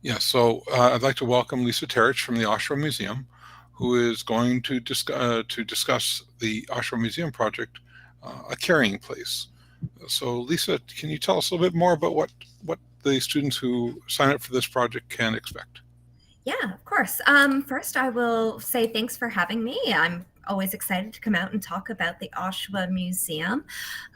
Yeah, so I'd like to welcome Lisa Terech from the Oshawa Museum, who is going to discuss the Oshawa Museum project, a carrying place. So, Lisa, can you tell us a little bit more about what the students who sign up for this project can expect? Yeah, of course. First, I will say thanks for having me. I'm always excited to come out and talk about the Oshawa Museum.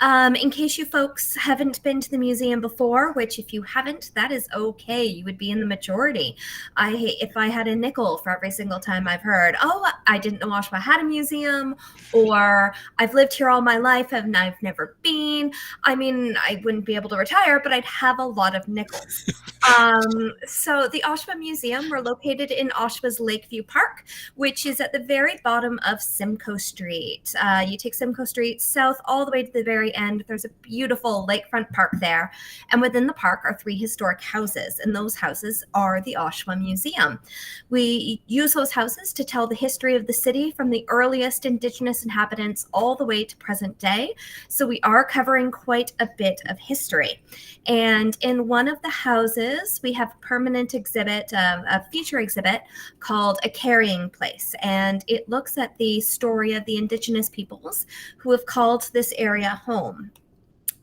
In case you folks haven't been to the museum before, which if you haven't, that is okay. You would be in the majority. If I had a nickel for every single time I've heard, oh, I didn't know Oshawa had a museum, or I've lived here all my life and I've never been. I mean, I wouldn't be able to retire, but I'd have a lot of nickels. So the Oshawa Museum, we're located in Oshawa's Lakeview Park, which is at the very bottom of Simcoe Street. You take Simcoe Street south all the way to the very end. There's a beautiful lakefront park there. And within the park are three historic houses, and those houses are the Oshawa Museum. We use those houses to tell the history of the city from the earliest Indigenous inhabitants all the way to present day. So we are covering quite a bit of history. And in one of the houses, we have a permanent exhibit, a feature exhibit called A Carrying Place. And it looks at the story of the Indigenous peoples who have called this area home.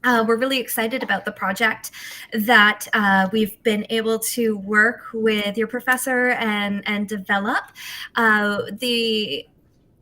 We're really excited about the project that we've been able to work with your professor and develop. The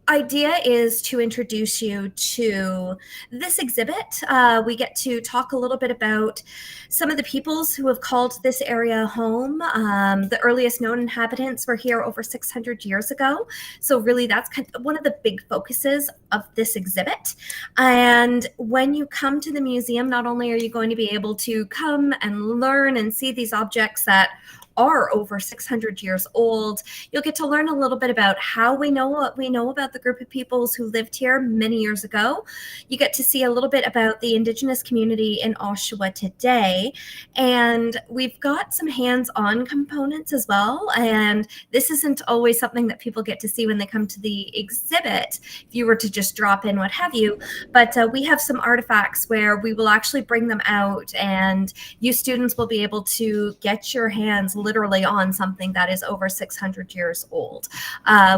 idea is to introduce you to this exhibit. We get to talk a little bit about some of the peoples who have called this area home. The earliest known inhabitants were here over 600 years ago. So really that's kind of one of the big focuses of this exhibit. And when you come to the museum, not only are you going to be able to come and learn and see these objects that are over 600 years old. You'll get to learn a little bit about how we know what we know about the group of peoples who lived here many years ago. You get to see a little bit about the Indigenous community in Oshawa today. And we've got some hands-on components as well. And this isn't always something that people get to see when they come to the exhibit, if you were to just drop in, what have you. But we have some artifacts where we will actually bring them out, and you students will be able to get your hands literally on something that is over 600 years old.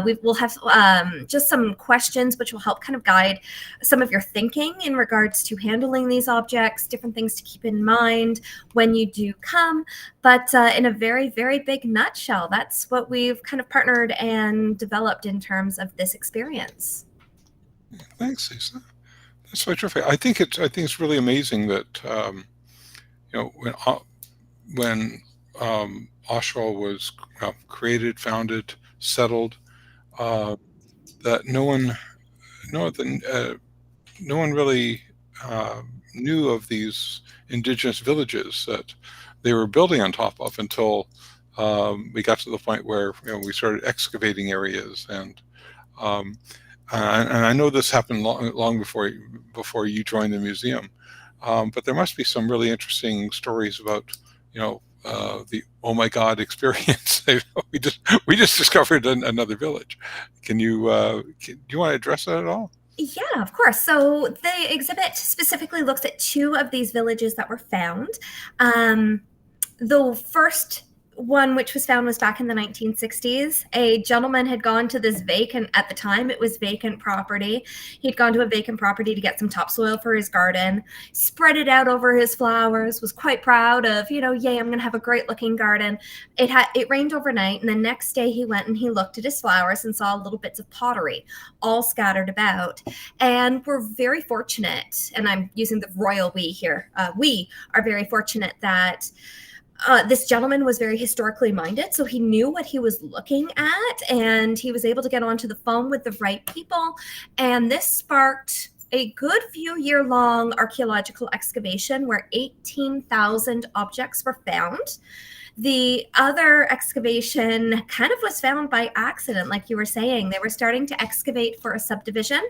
We will have just some questions which will help kind of guide some of your thinking in regards to handling these objects, different things to keep in mind when you do come. But in a very, very big nutshell, that's what we've kind of partnered and developed in terms of this experience. Thanks, Lisa. That's so terrific. I think it's really amazing that when Oshawa was created, founded, settled, uh, that no one no one really knew of these indigenous villages that they were building on top of until we got to the point where we started excavating areas um, and I know this happened long before you joined the museum, but there must be some really interesting stories about the oh my God experience. we just discovered another village. Do you want to address that at all? Yeah, of course. So the exhibit specifically looks at two of these villages that were found. The first one, which was found, was back in the 1960s. A gentleman had gone to this vacant, at the time it was vacant property. He'd gone to a vacant property to get some topsoil for his garden, spread it out over his flowers, was quite proud of, yay, I'm going to have a great looking garden. It rained overnight, and the next day he went and he looked at his flowers and saw little bits of pottery all scattered about. And we're very fortunate, and I'm using the royal we here, we are very fortunate that this gentleman was very historically minded, so he knew what he was looking at, and he was able to get onto the phone with the right people. And this sparked a good few year-long archaeological excavation where 18,000 objects were found. The other excavation kind of was found by accident, like you were saying. They were starting to excavate for a subdivision.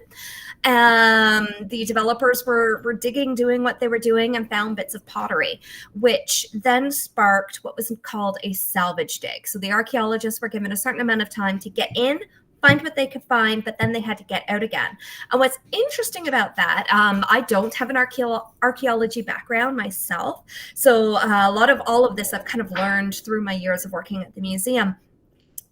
The developers were digging, doing what they were doing, and found bits of pottery, which then sparked what was called a salvage dig. So the archaeologists were given a certain amount of time to get in, find what they could find, but then they had to get out again. And what's interesting about that, I don't have an archaeology background myself, so a lot of all of this I've kind of learned through my years of working at the museum.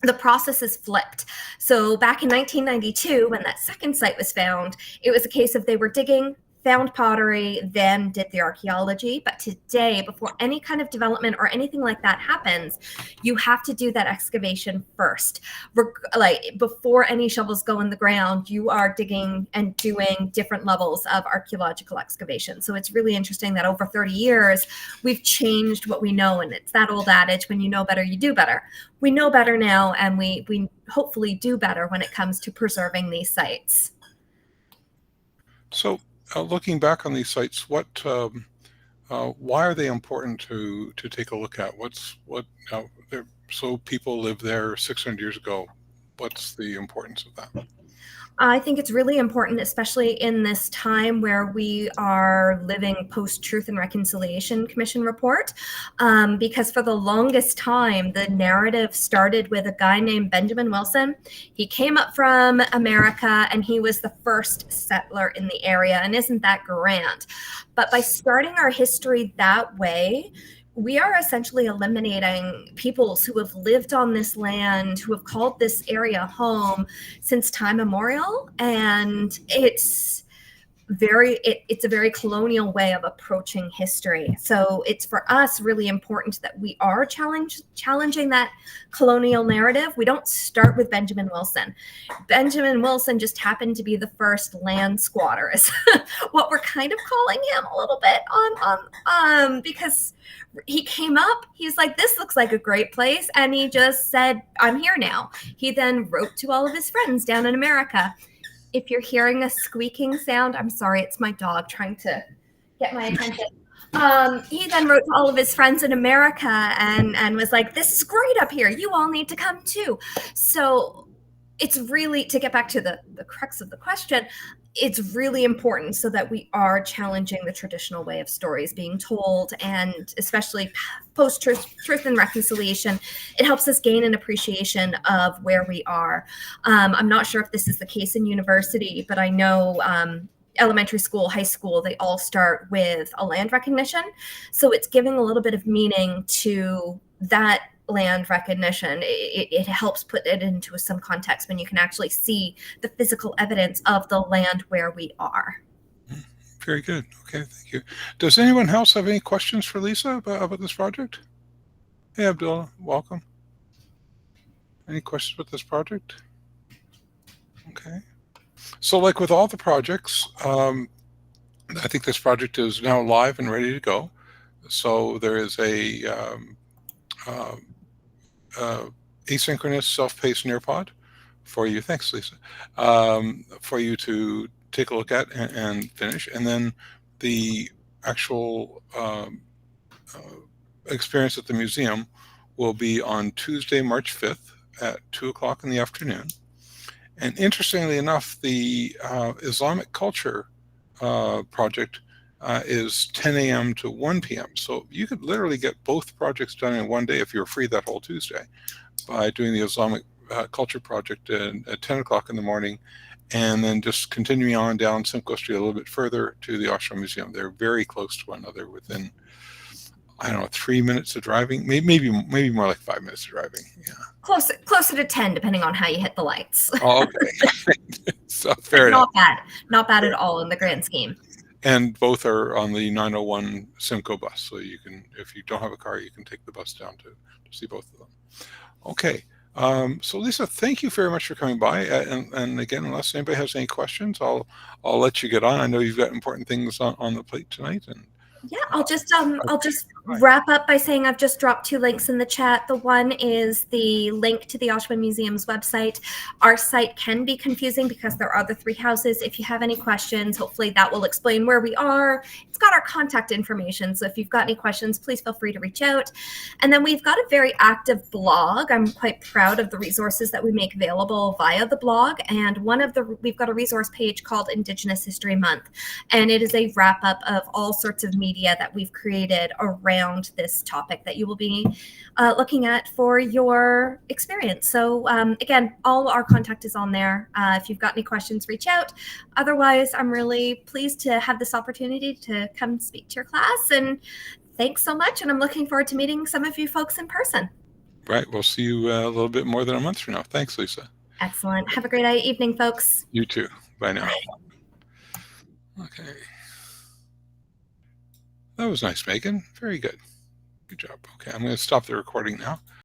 The process is flipped. So back in 1992, when that second site was found, it was a case of they were digging, found pottery, then did the archaeology. But today, before any kind of development or anything like that happens, you have to do that excavation first. Like before any shovels go in the ground, you are digging and doing different levels of archaeological excavation. So it's really interesting that over 30 years, we've changed what we know. And it's that old adage, when you know better, you do better. We know better now, and we hopefully do better when it comes to preserving these sites. So, looking back on these sites, why are they important to take a look at? So people lived there 600 years ago. What's the importance of that? I think it's really important, especially in this time where we are living post-Truth and Reconciliation Commission report, because for the longest time, the narrative started with a guy named Benjamin Wilson. He came up from America, and he was the first settler in the area, and isn't that grand? But by starting our history that way, we are essentially eliminating peoples who have lived on this land, who have called this area home since time immemorial. And it's a very colonial way of approaching history. So it's for us really important that we are challenging that colonial narrative. We don't start with Benjamin Wilson. Benjamin Wilson just happened to be the first land squatter, is what we're kind of calling him a little bit because he came up, he's like, this looks like a great place. And he just said, I'm here now. He then wrote to all of his friends down in America. If you're hearing a squeaking sound, I'm sorry, it's my dog trying to get my attention. He then wrote to all of his friends in America and was like, this is great up here. You all need to come too. So it's really, to get back to the crux of the question, it's really important so that we are challenging the traditional way of stories being told, and especially post-Truth and Reconciliation, it helps us gain an appreciation of where we are. I'm not sure if this is the case in university, but I know elementary school, high school, they all start with a land recognition. So it's giving a little bit of meaning to that land recognition. It helps put it into some context when you can actually see the physical evidence of the land where we are. Very good. Okay, thank you. Does anyone else have any questions for Lisa about this project? Hey, Abdullah, welcome. Any questions about this project? Okay. So like with all the projects, I think this project is now live and ready to go. So there is a asynchronous self-paced Nearpod for you. Thanks, Lisa. For you to take a look at and finish. And then the actual experience at the museum will be on Tuesday, March 5th at 2 o'clock in the afternoon. And interestingly enough, the Islamic Culture project is 10 a.m. to 1 p.m. So you could literally get both projects done in one day if you're free that whole Tuesday by doing the Islamic Culture project at 10 o'clock in the morning, and then just continuing on down Simcoe Street a little bit further to the Oshawa Museum. They're very close to one another, within, I don't know, 3 minutes of driving, maybe more like 5 minutes of driving. Yeah. Closer to 10, depending on how you hit the lights. Oh, okay. So fair enough. Not bad at all in the grand scheme. And both are on the 901 Simcoe bus, so you can, if you don't have a car, you can take the bus down to see both of them. Okay. So Lisa, thank you very much for coming by. And again, unless anybody has any questions, I'll let you get on. I know you've got important things on the plate tonight. And yeah, I'll just wrap up by saying I've just dropped 2 links in the chat. The one is the link to the Oshawa Museum's website. Our site can be confusing because there are the 3 houses. If you have any questions, hopefully that will explain where we are. It's got our contact information, so if you've got any questions, please feel free to reach out. And then we've got a very active blog. I'm quite proud of the resources that we make available via the blog. And we've got a resource page called Indigenous History Month, and it is a wrap up of all sorts of media media that we've created around this topic that you will be looking at for your experience. So again, all our contact is on there. If you've got any questions, reach out. Otherwise, I'm really pleased to have this opportunity to come speak to your class, and thanks so much. And I'm looking forward to meeting some of you folks in person. Right. We'll see you a little bit more than a month from now. Thanks, Lisa. Excellent. Have a great evening, folks. You too. Bye now. Bye. Okay. That was nice, Megan. Very good. Good job. Okay, I'm going to stop the recording now.